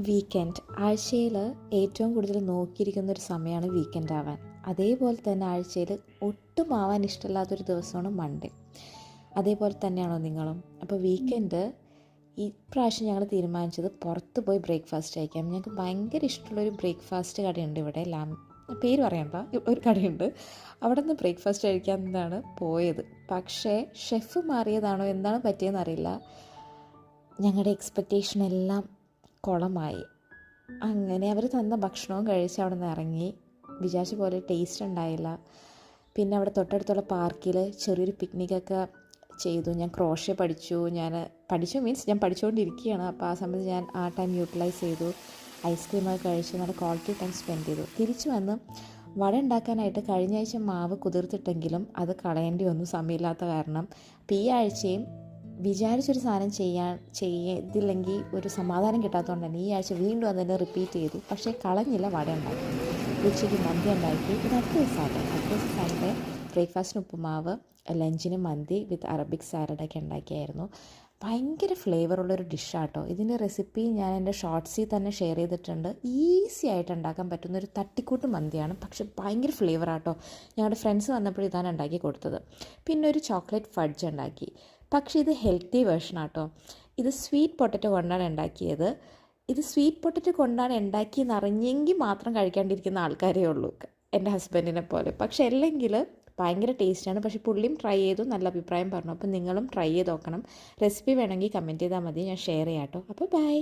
Weekend ആഴ്ചയിൽ ഏറ്റവും കൂടുതൽ നോക്കിയിരിക്കുന്ന ഒരു സമയമാണ് വീക്കെൻഡ് ആവാൻ. അതേപോലെ തന്നെ ആഴ്ചയിൽ ഒട്ടും ആവാൻ ഇഷ്ടമില്ലാത്തൊരു ദിവസമാണ് മൺഡേ. അതേപോലെ തന്നെയാണോ നിങ്ങളും? അപ്പോൾ വീക്കെൻഡ് ഇപ്രാവശ്യം ഞങ്ങൾ തീരുമാനിച്ചത് പുറത്ത് പോയി ബ്രേക്ക്ഫാസ്റ്റ് കഴിക്കാം. ഞങ്ങൾക്ക് ഭയങ്കര ഇഷ്ടമുള്ളൊരു ബ്രേക്ക്ഫാസ്റ്റ് കടയുണ്ട് ഇവിടെ, പേര് പറയണ്ട, ഒരു കടയുണ്ട്. അവിടെ നിന്ന് ബ്രേക്ക്ഫാസ്റ്റ് കഴിക്കാമെന്നാണ് പോയത്. പക്ഷേ ഷെഫ് മാറിയതാണോ എന്താണ് പറ്റിയതെന്ന് അറിയില്ല. ഞങ്ങളുടെ എക്സ്പെക്റ്റേഷൻ എല്ലാം കുളമായി. അങ്ങനെ അവർ തന്ന ഭക്ഷണവും കഴിച്ച് അവിടെ നിന്ന് ഇറങ്ങി. വിചാരിച്ച പോലെ ടേസ്റ്റ് ഉണ്ടായില്ല. പിന്നെ അവിടെ തൊട്ടടുത്തുള്ള പാർക്കിൽ ചെറിയൊരു പിക്നിക്കൊക്കെ ചെയ്തു. ഞാൻ ക്രോഷ്യ പഠിച്ചു. ഞാൻ പഠിച്ചുകൊണ്ടിരിക്കുകയാണ്. അപ്പോൾ ആ സമയത്ത് ഞാൻ ആ ടൈം യൂട്ടിലൈസ് ചെയ്തു. ഐസ്ക്രീമൊക്കെ കഴിച്ച് നല്ല ക്വാളിറ്റി ടൈം സ്പെൻഡ് ചെയ്തു. തിരിച്ചു വന്ന് വട ഉണ്ടാക്കാനായിട്ട് കഴിഞ്ഞ ആഴ്ച മാവ് കുതിർത്തിട്ടെങ്കിലും അത് കളയേണ്ടി വന്നു സമയമില്ലാത്ത കാരണം. അപ്പോൾ ഈ ആഴ്ചയും വിചാരിച്ചൊരു സാധനം ചെയ്തില്ലെങ്കിൽ ഒരു സമാധാനം കിട്ടാത്തതുകൊണ്ട് തന്നെ ഈ ആഴ്ച വീണ്ടും അതിനെ റിപ്പീറ്റ് ചെയ്തു. പക്ഷേ കളഞ്ഞില്ല, വട ഉണ്ടാക്കി. ഉച്ചയ്ക്ക് മന്തി ഉണ്ടാക്കി. ഇത് അടുത്ത ദിവസം സൺഡേ ബ്രേക്ക്ഫാസ്റ്റിന് ഉപ്പുമാവ്, ലഞ്ചിന് മന്തി വിത്ത് അറബിക് സാലഡൊക്കെ ഉണ്ടാക്കിയായിരുന്നു. ഭയങ്കര ഫ്ലേവറുള്ളൊരു ഡിഷാട്ടോ. ഇതിൻ്റെ റെസിപ്പി ഞാൻ എൻ്റെ ഷോർട്സിൽ തന്നെ ഷെയർ ചെയ്തിട്ടുണ്ട്. ഈസി ആയിട്ട് ഉണ്ടാക്കാൻ പറ്റുന്നൊരു തട്ടിക്കൂട്ട് മന്തിയാണ്, പക്ഷെ ഭയങ്കര ഫ്ലേവറാട്ടോ. ഞങ്ങളുടെ ഫ്രണ്ട്സ് വന്നപ്പോൾ ഇതാണ് ഉണ്ടാക്കി കൊടുത്തത്. പിന്നെ ഒരു ചോക്ലേറ്റ് ഫഡ്ജ് ഉണ്ടാക്കി. പക്ഷേ ഇത് ഹെൽത്തി വേർഷനാട്ടോ. ഇത് സ്വീറ്റ് പൊട്ടറ്റോ കൊണ്ടാണ് ഉണ്ടാക്കിയത്. ഇത് സ്വീറ്റ് പൊട്ടറ്റോ കൊണ്ടാണ് ഉണ്ടാക്കിയെന്ന് അറിഞ്ഞെങ്കിൽ മാത്രം കഴിക്കാണ്ടിരിക്കുന്ന ആൾക്കാരേ ഉള്ളൂ, എൻ്റെ ഹസ്ബൻഡിനെ പോലെ. പക്ഷെ അല്ലെങ്കിൽ ഭയങ്കര ടേസ്റ്റാണ്. പക്ഷേ പുള്ളിയും ട്രൈ ചെയ്തു, നല്ല അഭിപ്രായം പറഞ്ഞു. അപ്പോൾ നിങ്ങളും ട്രൈ ചെയ്ത് നോക്കണം. റെസിപ്പി വേണമെങ്കിൽ കമൻറ്റ് ചെയ്താൽ മതി, ഞാൻ ഷെയർ ചെയ്യാം കേട്ടോ. അപ്പോൾ ബൈ.